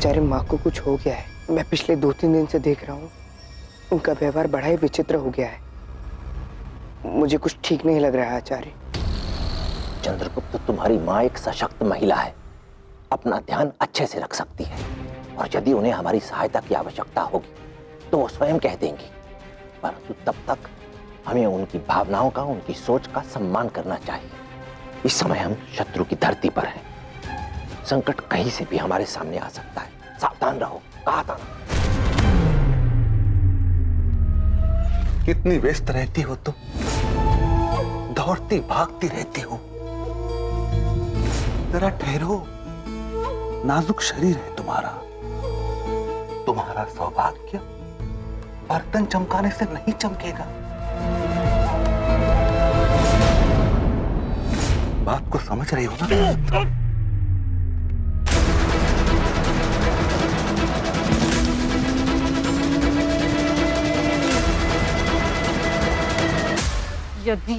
आचार्य माँ को कुछ हो गया है। मैं पिछले 2-3 दिन से देख रहा हूँ, उनका व्यवहार बड़ा ही विचित्र हो गया है। मुझे कुछ ठीक नहीं लग रहा है आचार्य। चंद्रगुप्त, तुम्हारी माँ एक सशक्त महिला है, अपना ध्यान अच्छे से रख सकती है, और यदि उन्हें हमारी सहायता की आवश्यकता होगी तो वो स्वयं कह देंगी। परंतु तब तक हमें उनकी भावनाओं का, उनकी सोच का सम्मान करना चाहिए। इस समय हम शत्रु की धरती पर हैं, संकट कहीं से भी हमारे सामने आ सकता है। सावधान रहो, कहा था ना। कितनी व्यस्त रहती हो तुम, दौड़ती भागती रहती हो। जरा ठहरो, नाजुक शरीर है तुम्हारा। तुम्हारा सौभाग्य बर्तन चमकाने से नहीं चमकेगा। बात को समझ रही हो ना? यदि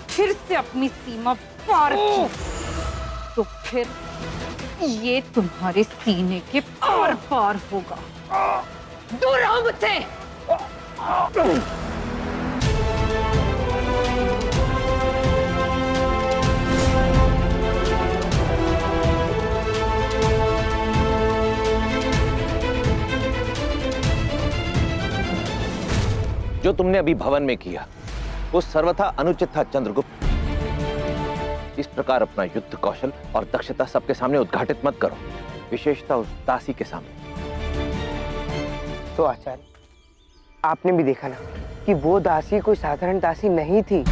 फिर से अपनी सीमा पार की तो फिर ये तुम्हारे सीने के पार पार होगा। दूर रहो मुझसे। जो तुमने अभी भवन में किया वो सर्वथा अनुचित था चंद्रगुप्त। इस प्रकार अपना युद्ध कौशल और दक्षता सबके सामने उद्घाटित मत करो, विशेषतः उस दासी के सामने। तो आचार्य, आपने भी देखा ना कि वो दासी कोई साधारण दासी नहीं थी।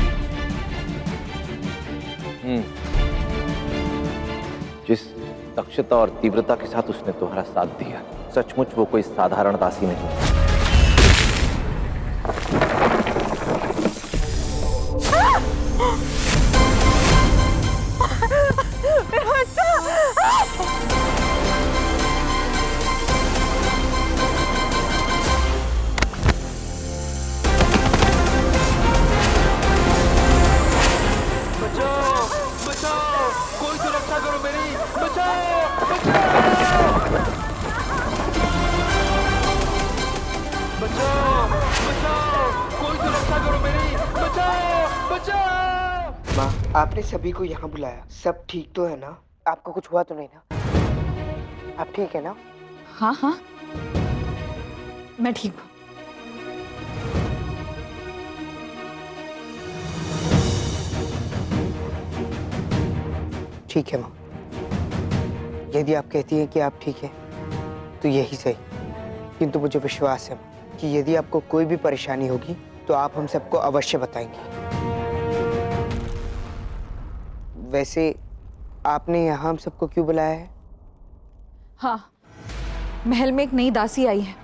जिस दक्षता और तीव्रता के साथ उसने तुम्हारा साथ दिया, सचमुच वो कोई साधारण दासी नहीं। माँ, आपने सभी को यहाँ बुलाया, सब ठीक तो है ना? आपको कुछ हुआ तो नहीं ना? आप ठीक है ना? हाँ हाँ, मैं ठीक हूँ। ठीक है माँ, यदि आप कहती हैं कि आप ठीक हैं तो यही सही। किंतु मुझे विश्वास है माँ कि यदि आपको कोई भी परेशानी होगी तो आप हम सबको अवश्य बताएंगी। वैसे आपने यहाँ हम सबको क्यों बुलाया है? हाँ, महल में एक नई दासी आई है।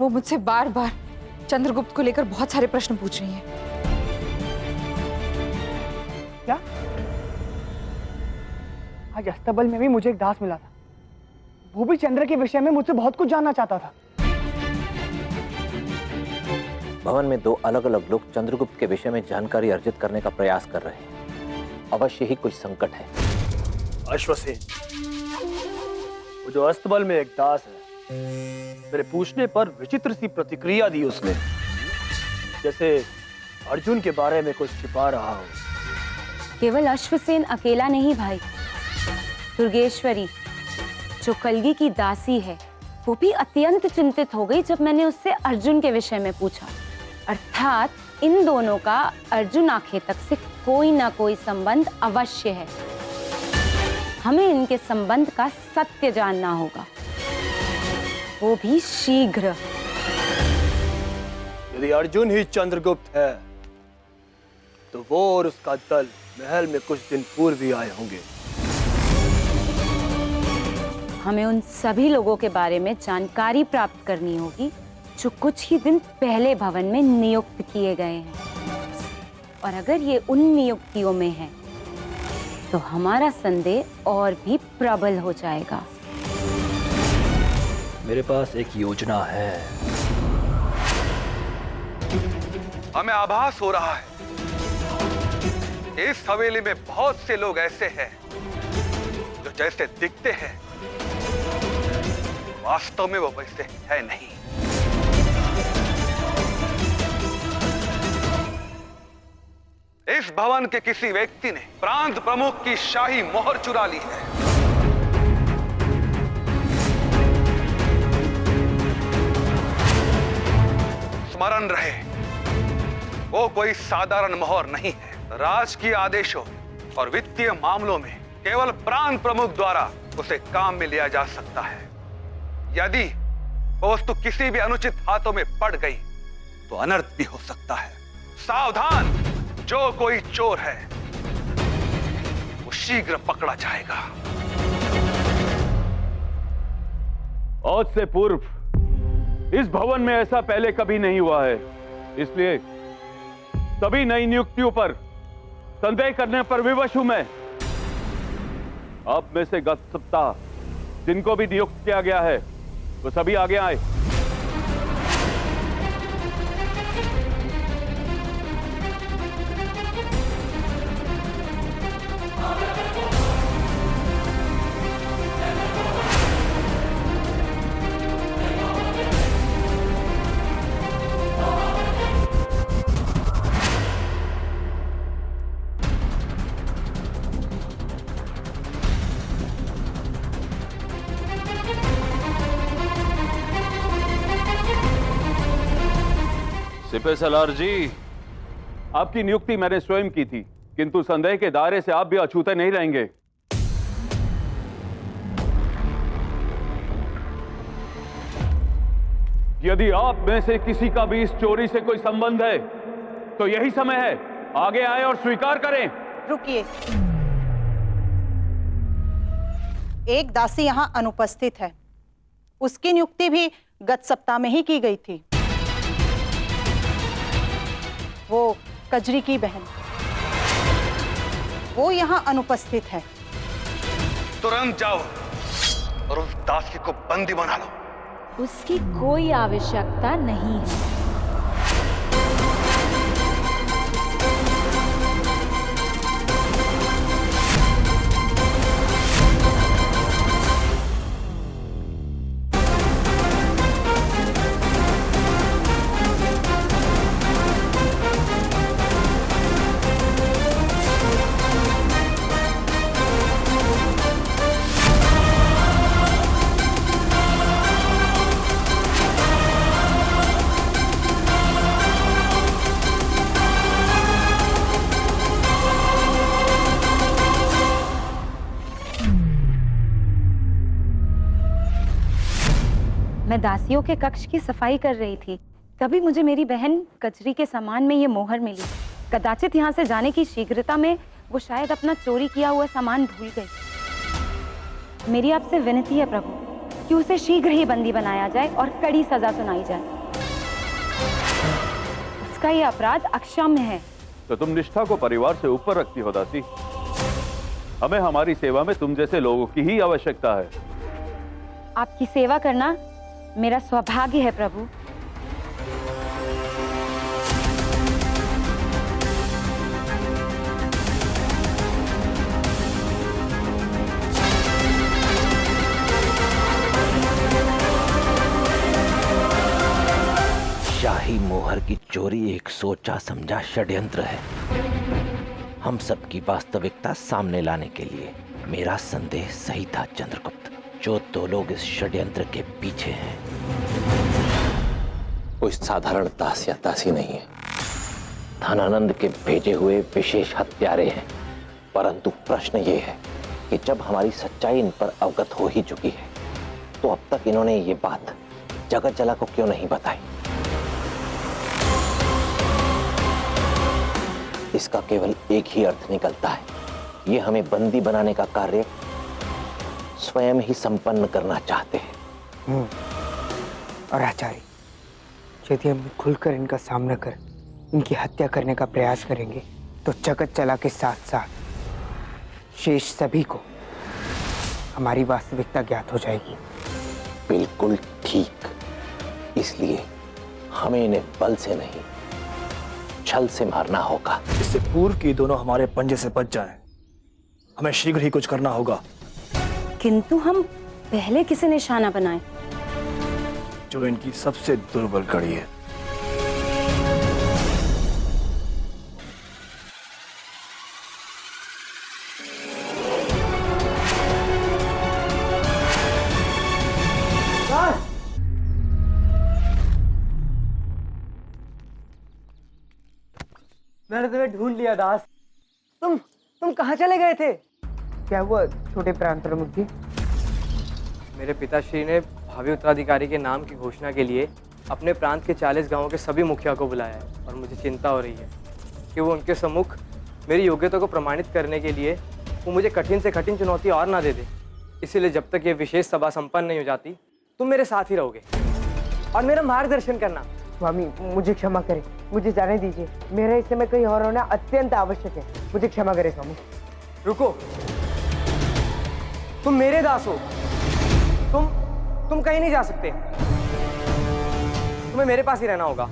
वो मुझसे बार बार चंद्रगुप्त को लेकर बहुत सारे प्रश्न पूछ रही है। क्या? आज अस्तबल में भी मुझे एक दास मिला था, वो भी चंद्र के विषय में मुझसे बहुत कुछ जानना चाहता था। भवन में 2 अलग-अलग लोग चंद्रगुप्त के विषय में जानकारी अर्जित करने का प्रयास कर रहे हैं। अवश्य ही कोई संकट है। अश्वसेन, वो जो अस्तबल में एक दास है, मेरे पूछने पर विचित्र सी प्रतिक्रिया दी उसने, जैसे अर्जुन के बारे में कुछ छिपा रहा हो। केवल अश्वसेन अकेला नहीं भाई, दुर्गेश्वरी जो कलगी की दासी है वो भी अत्यंत चिंतित हो गई जब मैंने उससे अर्जुन के विषय में पूछा। अर्थात इन दोनों का अर्जुन आखेतक से कोई ना कोई संबंध अवश्य है। हमें इनके संबंध का सत्य जानना होगा, वो भी शीघ्र। यदि अर्जुन ही चंद्रगुप्त है तो वो और उसका दल महल में कुछ दिन पूर्व ही आए होंगे। हमें उन सभी लोगों के बारे में जानकारी प्राप्त करनी होगी जो कुछ ही दिन पहले भवन में नियुक्त किए गए हैं, और अगर ये उन नियुक्तियों में है तो हमारा संदेह और भी प्रबल हो जाएगा। मेरे पास एक योजना है। हमें आभास हो रहा है इस हवेली में बहुत से लोग ऐसे हैं जो जैसे दिखते हैं वास्तव में वो वैसे है नहीं। इस भवन के किसी व्यक्ति ने प्रांत प्रमुख की शाही मोहर चुरा ली है। स्मरण रहे, वो कोई साधारण मोहर नहीं है। राजकीय आदेशों और वित्तीय मामलों में केवल प्रांत प्रमुख द्वारा उसे काम में लिया जा सकता है। यदि वो वस्तु किसी भी अनुचित हाथों में पड़ गई तो अनर्थ भी हो सकता है। सावधान, जो कोई चोर है वो शीघ्र पकड़ा जाएगा। आज से पूर्व इस भवन में ऐसा पहले कभी नहीं हुआ है, इसलिए सभी नई नियुक्तियों पर संदेह करने पर विवश हूं मैं। आप में से गत सप्ताह जिनको भी नियुक्त किया गया है वो सभी आगे आए। सिपह सलार जी, आपकी नियुक्ति मैंने स्वयं की थी, किंतु संदेह के दायरे से आप भी अछूते नहीं रहेंगे। यदि आप में से किसी का भी इस चोरी से कोई संबंध है तो यही समय है, आगे आए और स्वीकार करें। रुकिए, एक दासी यहां अनुपस्थित है। उसकी नियुक्ति भी गत सप्ताह में ही की गई थी। वो कजरी की बहन, वो यहां अनुपस्थित है। तुरंत जाओ और उस दासी को बंदी बना लो। उसकी कोई आवश्यकता नहीं है। मैं दासियों के कक्ष की सफाई कर रही थी, तभी मुझे मेरी बहन कचरी के सामान में ये मोहर मिली। कदाचित यहाँ से जाने की शीघ्रता में वो शायद अपना चोरी किया हुआ सामान भूल गई। मेरी आपसे विनती है प्रभु कि उसे शीघ्र ही बंदी बनाया जाए और कड़ी सजा सुनाई जाए। उसका ये अपराध अक्षम्य है। तो तुम निष्ठा को परिवार से ऊपर रखती हो दासी। हमें हमारी सेवा में तुम जैसे लोगों की ही आवश्यकता है। आपकी सेवा करना मेरा सौभाग्य है प्रभु। शाही मोहर की चोरी एक सोचा समझा षड्यंत्र है। हम सबकी वास्तविकता सामने लाने के लिए मेरा संदेह सही था चंद्रगुप्त। जो दो लोग इस षड्यंत्र के पीछे हैं कोई साधारण दास या दासी नहीं है, धनानंद के भेजे हुए विशेष हत्यारे हैं। परंतु प्रश्न ये है कि जब हमारी सच्चाई इन पर अवगत हो ही चुकी है तो अब तक इन्होंने ये बात जगत जला को क्यों नहीं बताई। इसका केवल एक ही अर्थ निकलता है, ये हमें बंदी बनाने का कार्य स्वयं ही संपन्न करना चाहते हैं। और आचार्य, यदि हम खुलकर इनका सामना कर इनकी हत्या करने का प्रयास करेंगे तो जगत चला के साथ साथ शेष सभी को हमारी वास्तविकता ज्ञात हो जाएगी। बिल्कुल ठीक। इसलिए हमें इन्हें बल से नहीं छल से मारना होगा। इससे पूर्व कि दोनों हमारे पंजे से बच जाएं, हमें शीघ्र ही कुछ करना होगा। किंतु हम पहले किसे निशाना बनाएं? जो इनकी सबसे दुर्बल कड़ी है। मैंने तुम्हें ढूंढ लिया दास। तुम कहाँ चले गए थे? क्या हुआ छोटे प्रांत प्रमुख जी? मेरे पिताश्री ने भावी उत्तराधिकारी के नाम की घोषणा के लिए अपने प्रांत के 40 गांवों के सभी मुखिया को बुलाया है और मुझे चिंता हो रही है कि वो उनके सम्मुख मेरी योग्यता को प्रमाणित करने के लिए वो मुझे कठिन से कठिन चुनौती और ना दे दे। इसीलिए जब तक ये विशेष सभा संपन्न नहीं हो जाती तुम मेरे साथ ही रहोगे और मेरा मार्गदर्शन करना। स्वामी मुझे क्षमा करें, मुझे जाने दीजिए। मेरा इस समय कहीं और होना अत्यंत आवश्यक है। मुझे क्षमा करें स्वामी। रुको, तुम मेरे दास हो। तुम कहीं नहीं जा सकते। तुम्हें मेरे पास ही रहना होगा।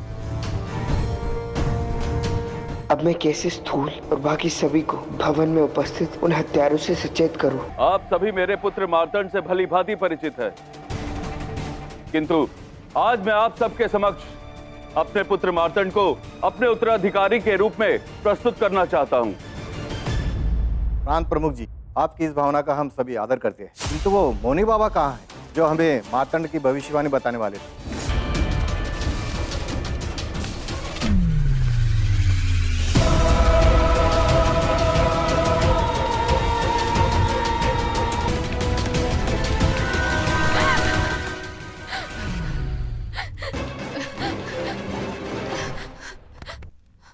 अब मैं कैसे स्थूल और बाकी सभी को भवन में उपस्थित उन हत्यारों से सचेत करूं? आप सभी मेरे पुत्र मार्तंड से भली भांति परिचित है, किंतु आज मैं आप सबके समक्ष अपने पुत्र मार्तंड को अपने उत्तराधिकारी के रूप में प्रस्तुत करना चाहता हूं। प्रांत प्रमुख जी, आपकी इस भावना का हम सभी आदर करते हैं, किंतु वो मोनी बाबा कहाँ हैं जो हमें मार्तंड की भविष्यवाणी बताने वाले थे?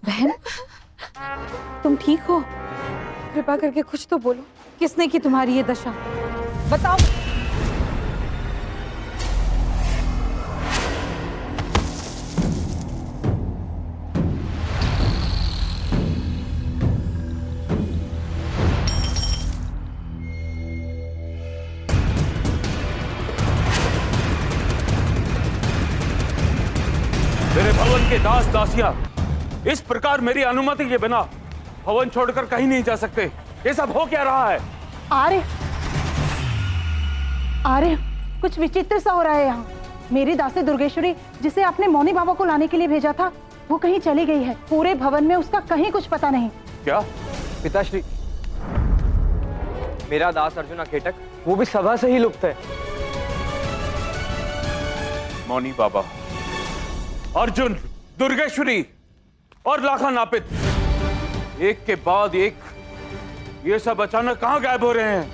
बहन, तुम ठीक हो? कृपा करके कुछ तो बोलो। किसने की तुम्हारी ये दशा? बताओ। मेरे भवन के दास दासियां इस प्रकार मेरी अनुमति के बिना भवन छोड़कर कहीं नहीं जा सकते। ये सब हो क्या रहा है? आर्य, कुछ विचित्र सा हो रहा है यहाँ। मेरी दासी दुर्गेश्वरी, जिसे आपने मौनी बाबा को लाने के लिए भेजा था, वो कहीं चली गई है। पूरे भवन में उसका कहीं कुछ पता नहीं। क्या? पिताश्री, मेरा दास अर्जुन अकेटक वो भी सभा से ही लुप्त है। मौनी बाबा, अर्जुन, दुर्गेश्वरी और लाखा नापित, एक के बाद एक ये सब अचानक कहां गायब हो रहे हैं?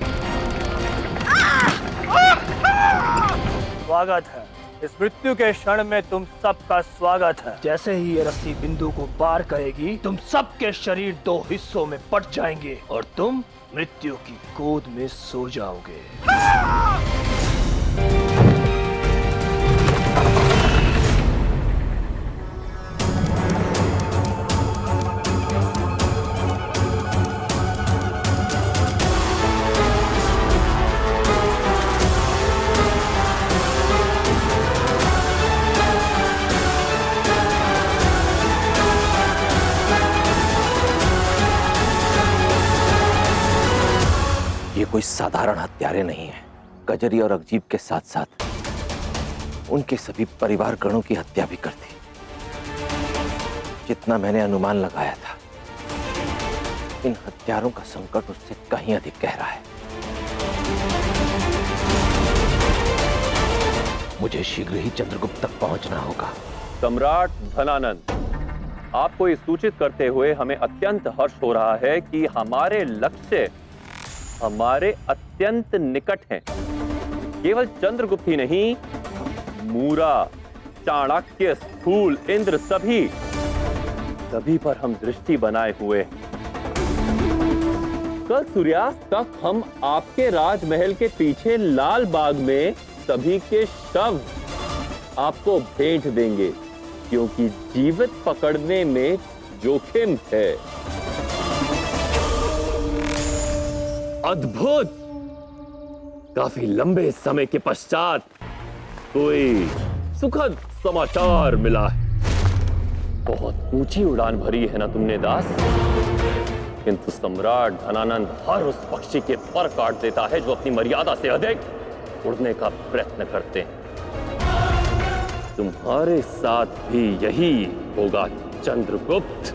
स्वागत है, इस मृत्यु के क्षण में तुम सबका स्वागत है। जैसे ही ये रस्सी बिंदु को पार करेगी, तुम सबके शरीर 2 हिस्सों में बट जाएंगे और तुम मृत्यु की गोद में सो जाओगे। ये कोई साधारण हत्यारे नहीं है। कजरी और अगजीब के साथ साथ उनके सभी परिवार गणों की हत्या भी कर दी। जितना मैंने अनुमान लगाया था, इन हत्यारों का संकट उससे कहीं अधिक गहरा है। मुझे शीघ्र ही चंद्रगुप्त तक पहुंचना होगा। सम्राट धनानंद, आपको ये सूचित करते हुए हमें अत्यंत हर्ष हो रहा है कि हमारे लक्ष्य हमारे अत्यंत निकट हैं। केवल चंद्रगुप्त ही नहीं, मूरा, चाणक्य, स्थूल, इंद्र सभी पर हम दृष्टि बनाए हुए हैं। कल सूर्यास्त तक हम आपके राजमहल के पीछे लाल बाग में सभी के शव आपको भेंट देंगे, क्योंकि जीवित पकड़ने में जोखिम है। अद्भुत! काफी लंबे समय के पश्चात कोई सुखद समाचार मिला है। बहुत ऊंची उड़ान भरी है ना तुमने दास? किंतु सम्राट धनानंद हर उस पक्षी के पर काट देता है जो अपनी मर्यादा से अधिक उड़ने का प्रयत्न करते हैं। तुम्हारे साथ भी यही होगा चंद्रगुप्त।